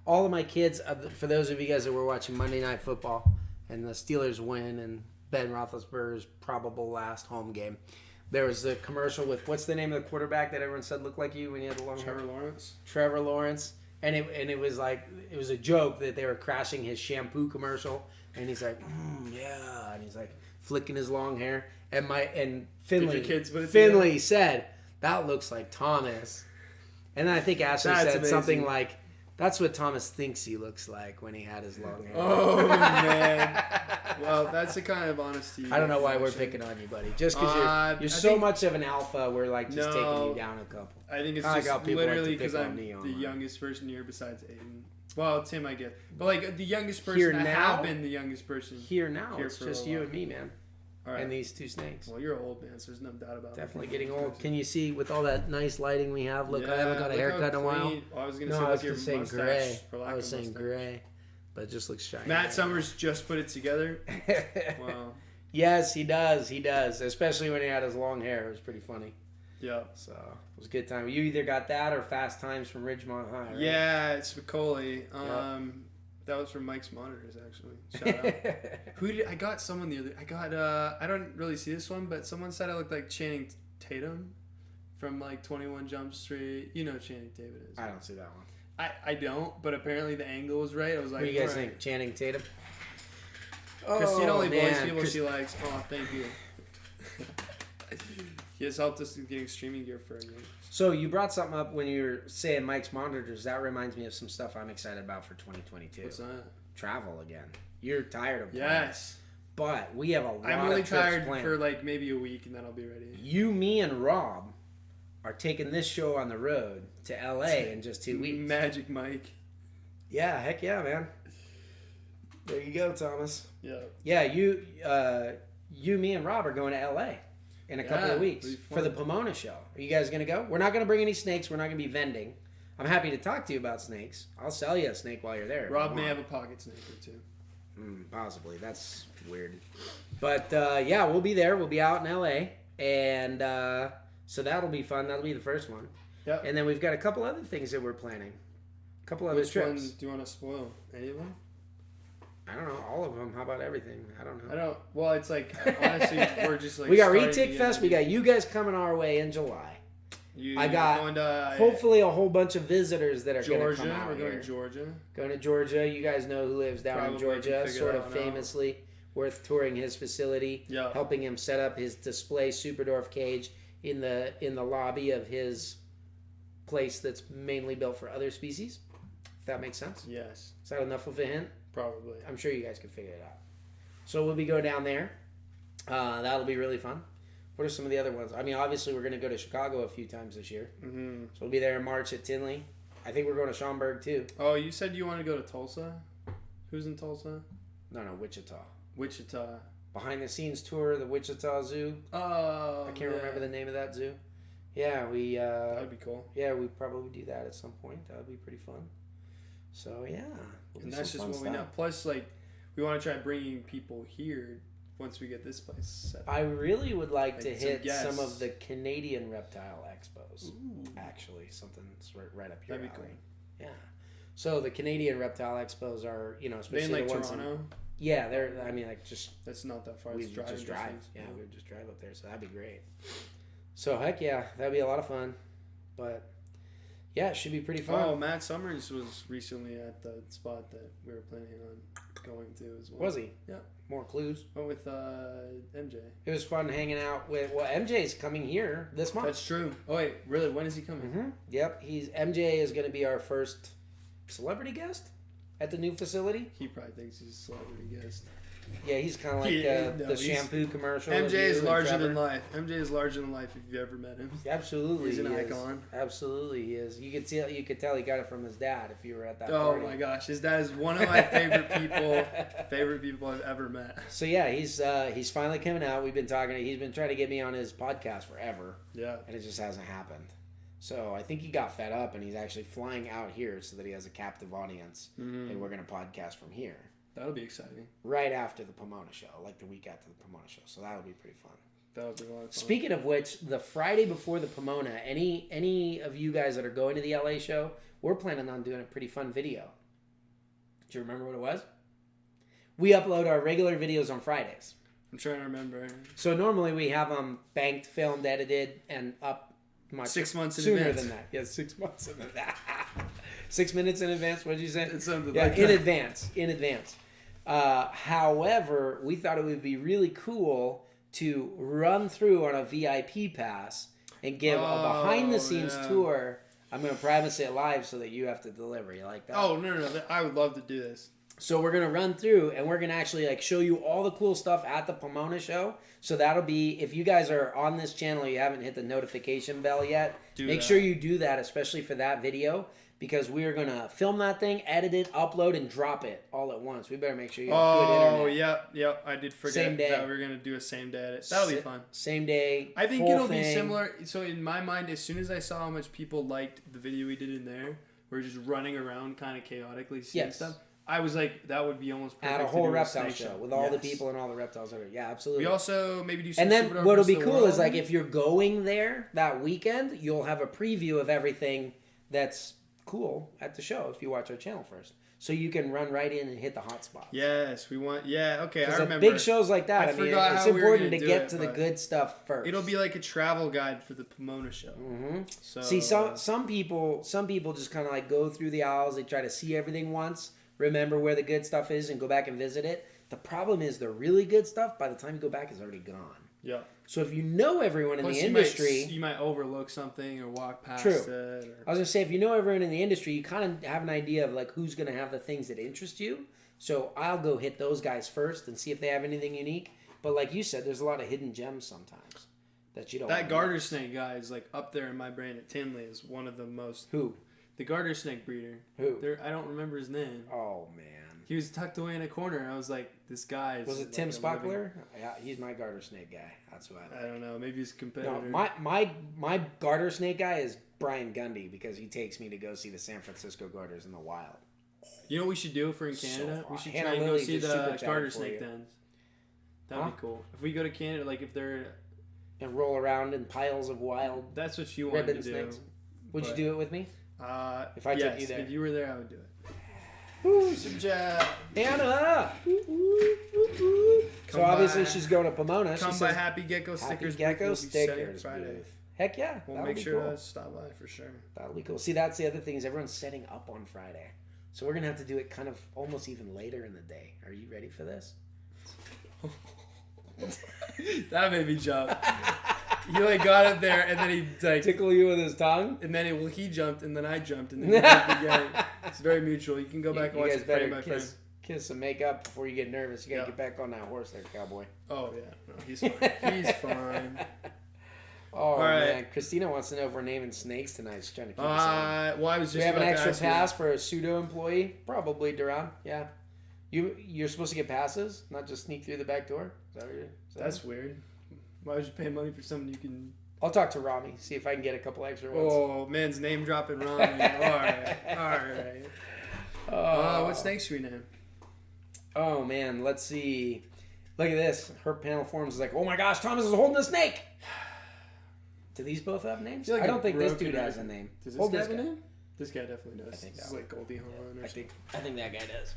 All of my kids, for those of you guys that were watching Monday Night Football, and the Steelers win, and Ben Roethlisberger's probable last home game. There was a commercial with, what's the name of the quarterback that everyone said looked like you when you had the long hair? Trevor Lawrence. And it was like, it was a joke that they were crashing his shampoo commercial. And he's like, yeah. And he's like flicking his long hair. And Finley said, that looks like Thomas. And then I think Ashley said something like, that's what Thomas thinks he looks like when he had his long hair. Oh, man. Well, that's the kind of honesty. I don't know why we're picking on you, buddy. Just because you're so much of an alpha, we're like just taking you down a couple. I think it's just literally because I'm the youngest person here besides Aiden. Well, Tim, I guess. But like the youngest person, I have been the youngest person. Here now, it's just you and me, man. Right. And these two snakes. Well, you're old, man, so there's no doubt about it. Definitely getting old. Can you see with all that nice lighting we have? Look, I haven't got a haircut in a while. Well, I was going to say gray. I was saying gray, but it just looks shiny. Matt Summers just put it together. Wow. Yes, he does. He does. Especially when he had his long hair. It was pretty funny. Yeah. So it was a good time. You either got that or Fast Times from Ridgemont High, right? Yeah, it's Spicoli. That was from Mike's Monitors, actually. Shout out. I got someone the other. I don't really see this one, but someone said I looked like Channing Tatum from like 21 Jump Street. You know who Channing Tatum is. I don't see that one. I don't, but apparently the angle was right. I was like, what do you guys think? Channing Tatum? Christine only voice people she likes. Oh, thank you. He has helped us in getting streaming gear for a year. So you brought something up when you were saying Mike's Monitors. That reminds me of some stuff I'm excited about for 2022. What's that? Travel again. You're tired of playing. Yes. But we have a lot of I'm only tired for like maybe a week and then I'll be ready. You, me, and Rob are taking this show on the road to LA in just 2 weeks. Magic Mike. Yeah, heck yeah, man. There you go, Thomas. Yeah. Yeah, you, me, and Rob are going to LA in a couple of weeks for the Pomona show. Are you guys going to go? We're not going to bring any snakes. We're not going to be vending. I'm happy to talk to you about snakes. I'll sell you a snake while you're there. Rob may have a pocket snake or two. Possibly. That's weird. But, yeah, we'll be there. We'll be out in LA. And so that'll be fun. That'll be the first one. Yep. And then we've got a couple other things that we're planning. A couple other trips. Which one do you want to spoil? Any of them? I don't know. All of them. How about everything? I don't know. Well, it's like, honestly, we're just like... We got Retic Fest. We got you guys coming our way in July. I got hopefully a whole bunch of visitors that are going to come out. We're going to Georgia. Going to Georgia. You guys know who lives down in Georgia. Sort of famously worth touring his facility. Yeah. Helping him set up his display SUPERDWARF cage in the lobby of his place that's mainly built for other species. If that makes sense. Yes. Is that enough of a hint? Probably. I'm sure you guys can figure it out. So we'll be going down there. That'll be really fun. What are some of the other ones? I mean, obviously, we're going to go to Chicago a few times this year. Mm-hmm. So we'll be there in March at Tinley. I think we're going to Schaumburg, too. Oh, you said you want to go to Tulsa? Who's in Tulsa? No, Wichita. Wichita. behind the scenes tour of the Wichita Zoo. I can't remember the name of that zoo. Yeah, that'd be cool. Yeah, we probably do that at some point. That would be pretty fun. So yeah, and that's just what we know. Plus, like, we want to try bringing people here once we get this place set up. I really would like to hit some of the Canadian reptile expos. Ooh. Actually, something's right up your alley. That'd be cool. Yeah. So the Canadian reptile expos are, especially like the ones Toronto. Yeah, they're. I mean, like just. That's not that far. We just drive. Yeah, we would just drive up there, so that'd be great. So heck yeah, that'd be a lot of fun, but yeah, it should be pretty fun. Oh, Matt Summers was recently at the spot that we were planning on going to as well. Was he? Yeah. More clues. Went with MJ. It was fun hanging out with. Well, MJ's coming here this month. That's true. Oh wait, really? When is he coming? Mm-hmm. Yep, MJ is going to be our first celebrity guest at the new facility. He probably thinks he's a celebrity guest. Yeah, he's kind of like the shampoo commercial. MJ is larger than life. MJ is larger than life if you've ever met him. Absolutely, he's an icon. Absolutely, he is. You could tell he got it from his dad if you were at that party. Oh my gosh, his dad is one of my favorite people I've ever met. So yeah, he's finally coming out. We've been talking. He's been trying to get me on his podcast forever. Yeah, and it just hasn't happened. So I think he got fed up, and he's actually flying out here so that he has a captive audience, and we're gonna podcast from here. That'll be exciting. Right after the Pomona show, like the week after the Pomona show. So that'll be pretty fun. That'll be a lot of fun. Speaking of which, the Friday before the Pomona, any of you guys that are going to the LA show, we're planning on doing a pretty fun video. Do you remember what it was? We upload our regular videos on Fridays. I'm trying to remember. So normally we have them banked, filmed, edited, and up much 6 months in sooner advance. Than that. Yeah, 6 months in advance. 6 minutes in advance. What did you say? It's something like that. In advance. However, we thought it would be really cool to run through on a VIP pass and give a behind-the-scenes tour. I'm going to premise it live so that you have to deliver. You like that? Oh, no. I would love to do this. So we're going to run through, and we're going to actually show you all the cool stuff at the Pomona show. So that'll be, if you guys are on this channel, you haven't hit the notification bell yet, make sure you do that, especially for that video. Because we are going to film that thing, edit it, upload, and drop it all at once. We better make sure you have good internet. Oh, yep. I did forget that we were going to do a same day edit. That'll be fun. Same day. I think it'll be similar. So in my mind, as soon as I saw how much people liked the video we did in there, we're just running around kind of chaotically seeing stuff. I was like, that would be almost perfect. At a whole reptile show with all the people and all the reptiles over. Yeah, absolutely. We also maybe do some And then what'll be cool is if you're going there that weekend, you'll have a preview of everything that's cool at the show if you watch our channel first, so you can run right in and hit the hot spots. Yes, we want. Yeah, okay, I remember. Big shows like that. I mean, it's important to get to the good stuff first. It'll be like a travel guide for the Pomona show. Mm-hmm. So see, some people just kind of go through the aisles. They try to see everything once, remember where the good stuff is, and go back and visit it. The problem is the really good stuff, by the time you go back, is already gone. Yeah. So if you know everyone in the industry... You might overlook something or walk past it. I was going to say, if you know everyone in the industry, you kind of have an idea of who's going to have the things that interest you. So I'll go hit those guys first and see if they have anything unique. But like you said, there's a lot of hidden gems sometimes that you don't That garter snake guy is up there in my brain at Tinley is one of the most... Who? The garter snake breeder. Who? I don't remember his name. Oh, man. He was tucked away in a corner, and I was like, this guy is... Was it Tim Spockler? Yeah, he's my garter snake guy. That's who I like. I don't know. Maybe he's a competitor. No, my garter snake guy is Brian Gundy because he takes me to go see the San Francisco garters in the wild. You know what we should do if we're in Canada? We should try and go see the garter snake dens. That'd be cool. If we go to Canada, if they're... And roll around in piles of wild... That's what you want to do. Snakes. Would you do it with me? If I took you there. If you were there, I would do it. Woo, some jab. Anna! So obviously she's going to Pomona. Come by Happy Gecko Stickers. Happy Gecko Stickers booth. Heck yeah. We'll make sure to stop by for sure. That'll be cool. See, that's the other thing is everyone's setting up on Friday. So we're going to have to do it kind of almost even later in the day. Are you ready for this? That made me jump. He got up there and then he tickle you with his tongue, and then he jumped and then I jumped and then he jumped again. It's very mutual. You can go back and watch it frame by frame. Kiss some makeup before you get nervous. You gotta get back on that horse there, cowboy. Oh yeah, no, he's fine. He's fine. Oh man, Christina wants to know if we're naming snakes tonight. She's trying to keep us on. Well, I was just. We have an extra pass for a pseudo employee, probably Duran. Yeah, you're supposed to get passes, not just sneak through the back door. Is that what you're saying? That's weird. Why would you pay money for something you can... I'll talk to Rami, see if I can get a couple extra ones. Oh, man's name dropping Rami. Alright. What snake should we name? Oh, man, let's see. Look at this. Her panel forms is like, oh my gosh, Thomas is holding a snake. Do these both have names? Like I don't think this dude has a name. Does this guy have a name? This guy definitely does. I think this that is like Goldie Hawn or something. I think that guy does.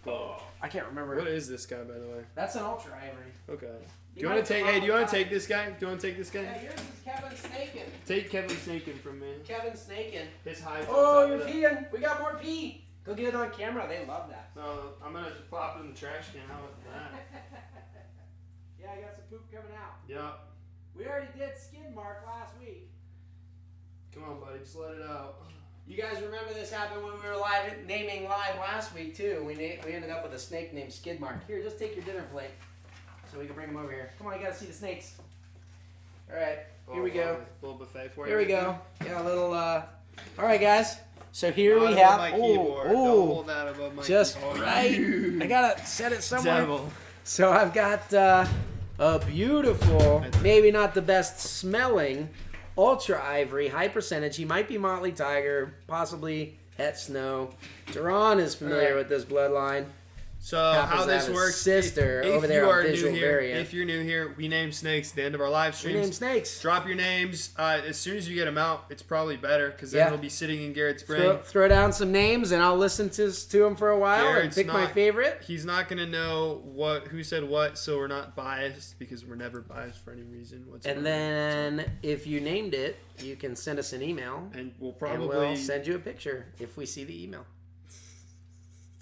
Oh, I can't remember. What is this guy, by the way? That's an ultra ivory. Okay. Do you want to take? Hey, do you want to take this guy? Do you want to take this guy? Yeah, yours is Kevin Snakin. Take Kevin Snakin from me. Kevin Snakin. His high. Oh, you're peeing. We got more pee. Go get it on camera. They love that. So I'm gonna just pop it in the trash can. How about that? Yeah, I got some poop coming out. Yep. We already did skin mark last week. Come on, buddy. Just let it out. You guys remember this happened when we were naming live last week too. We ended up with a snake named Skidmark. Here, just take your dinner plate so we can bring them over here. Come on, you gotta see the snakes. All right, here we go. A little buffet for you. Here we go. Got a little. All right, guys. So here we have. Hold that above my just keyboard. right. I gotta set it somewhere. Devil. So I've got a beautiful, maybe not the best smelling, ultra ivory, high percentage. He might be Motley Tiger, possibly Het Snow. Duran is familiar with this bloodline. So how this works? Sister if over there you on are Visual new here, Variant. if you're new here, we name snakes at the end of our live We streams. name snakes. Drop your names as soon as you get them out. It's probably better because then it'll be sitting in Garrett's brain. Throw down some names and I'll listen to them for a while Garrett's and pick my favorite. He's not gonna know who said what, so we're not biased because we're never biased for any reason whatsoever. And then if you named it, you can send us an email. And we'll send you a picture if we see the email.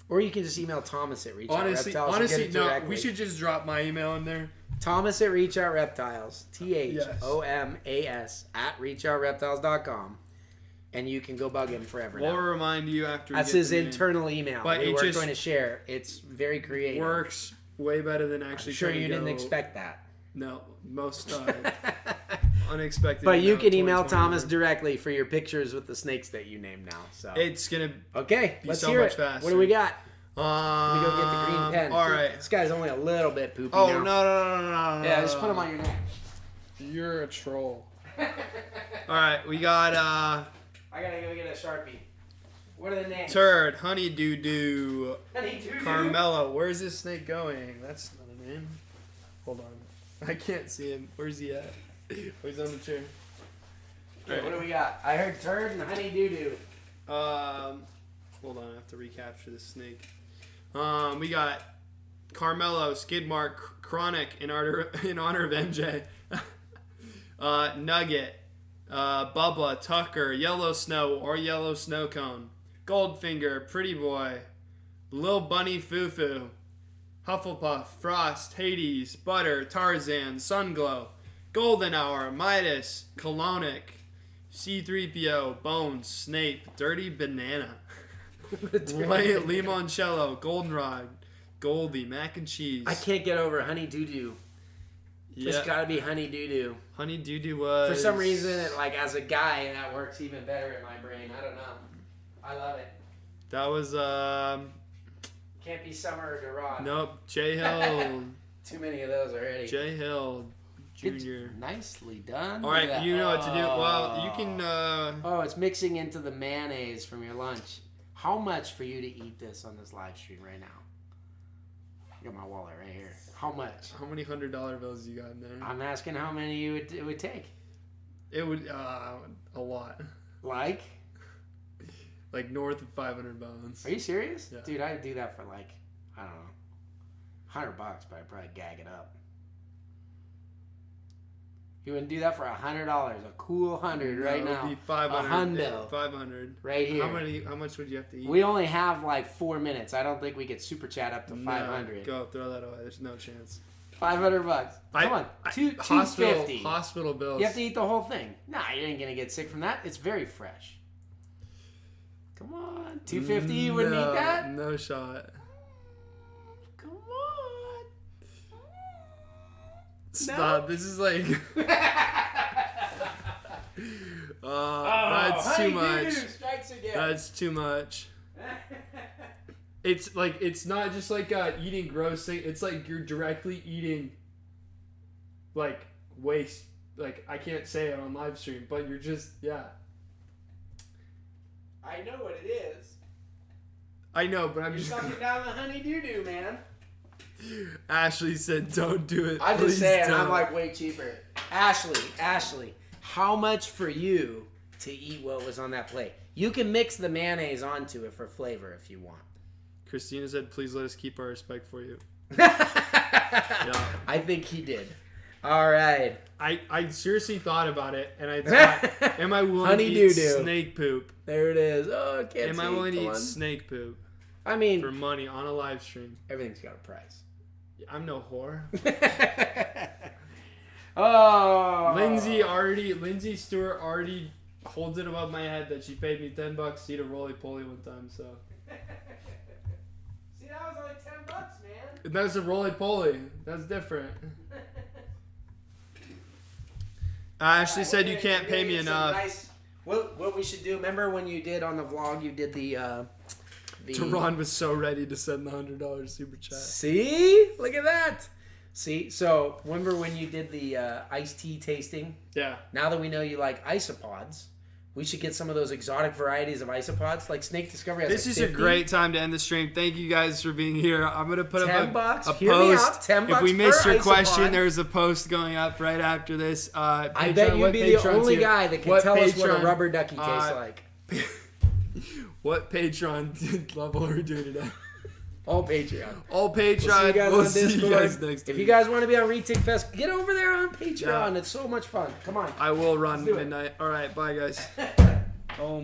Or you can just email Thomas at Reach Out Reptiles. Honestly, no. We should just drop my email in there. Thomas at Reach Out Reptiles. THOMAS at reachoutreptiles.com. And you can go bug him forever. We'll remind you after. That's his internal email. But we weren't going to share. It's very creative. Works way better than actually. I'm sure you didn't expect that. No, most unexpected. But you can email Thomas directly for your pictures with the snakes that you named now. So it's gonna let's so hear much it. faster. What do we got? Let me go get the green pen. All right. This guy's only a little bit poopy now. now. No. Yeah, just put him on your neck. You're a troll. All right, we got. I gotta go get a Sharpie. What are the names? Turd, Honey Doo Doo, Honey Doo Doo. Carmelo. Where's this snake going? That's not a name. Hold on. I can't see him. Where's he at? Oh, he's on the chair. Okay, what do we got? I heard Turd and Honey Doo Doo. Hold on. I have to recapture this snake. We got Carmelo, Skidmark, Chronic in honor of MJ. Nugget, Bubba, Tucker, Yellow Snow or Yellow Snow Cone, Goldfinger, Pretty Boy, Lil Bunny Fufu, Hufflepuff, Frost, Hades, Butter, Tarzan, Sunglow, Golden Hour, Midas, Colonic, C-3PO, Bones, Snape, Dirty Banana, Limoncello, Goldenrod, Goldie, Mac and Cheese. I can't get over Honey Doo Doo. Yeah. It's gotta be Honey Doo Doo. Honey Doo Doo was... For some reason, as a guy, that works even better in my brain. I don't know. I love it. That was, Can't be Summer or Duran. Nope, Jay Hill. Too many of those already. Jay Hill Jr. Nicely done. All right, you know what to do. Well, you can... Oh, it's mixing into the mayonnaise from your lunch. How much for you to eat this on this live stream right now? I got my wallet right here. How much? How many $100 bills you got in there? I'm asking how many it would take. It would... a lot. Like north of 500 pounds. Are you serious? Yeah. Dude, I'd do that for I don't know, $100, but I'd probably gag it up. You wouldn't do that for $100, a cool 100 right now. It would be 500. A hundo. 500. Right here. How much would you have to eat? We only have 4 minutes. I don't think we could super chat up to 500. Go, throw that away. There's no chance. $500. Come on. $250. Hospital bills. You have to eat the whole thing. Nah, you ain't gonna get sick from that. It's very fresh. Come on. $250, you wouldn't eat that? No shot. Come on. Stop. No? This is that's too much. Strikes again. That's too much. It's like, it's not just like eating gross thing. It's like you're directly eating like waste. Like, I can't say it on live stream, but you're just, yeah. I know what it is. I know, but I'm You're just... sucking down the honey doo-doo, man. Ashley said, don't do it. I'm just saying, don't. I'm like way cheaper. Ashley, how much for you to eat what was on that plate? You can mix the mayonnaise onto it for flavor if you want. Christina said, please let us keep our respect for you. Yeah. I think he did. All right. I seriously thought about it, and I thought, am I willing to eat snake poop? There it is. Oh, I can't Am I willing to eat snake poop? I mean, for money on a live stream. Everything's got a price. I'm no whore. Oh. Lindsay Stewart already holds it above my head that she paid me $10 to eat a roly-poly one time, so. See, that was only $10, man. And that's a roly-poly. That's different. Ashley said you can't pay me enough. Nice, what we should do, remember when you did on the vlog, you did the Teron was so ready to send the $100 super chat. See? Look at that. See? So, remember when you did the iced tea tasting? Yeah. Now that we know you like isopods, we should get some of those exotic varieties of isopods. Like Snake Discovery has This is a great time to end the stream. Thank you guys for being here. I'm going to put up a post. Hear me out. $10 if we missed your isopod. question, there's a post going up right after this. Patreon, I bet you'd be the only guy that can tell us what a rubber ducky tastes like. What Patreon level are we doing today? All Patreon. All Patreon. We'll see you guys next If week. you guys want to be on Retic Fest, get over there on Patreon. Yeah. It's so much fun. Come on. I will run midnight. All right. Bye, guys. Oh.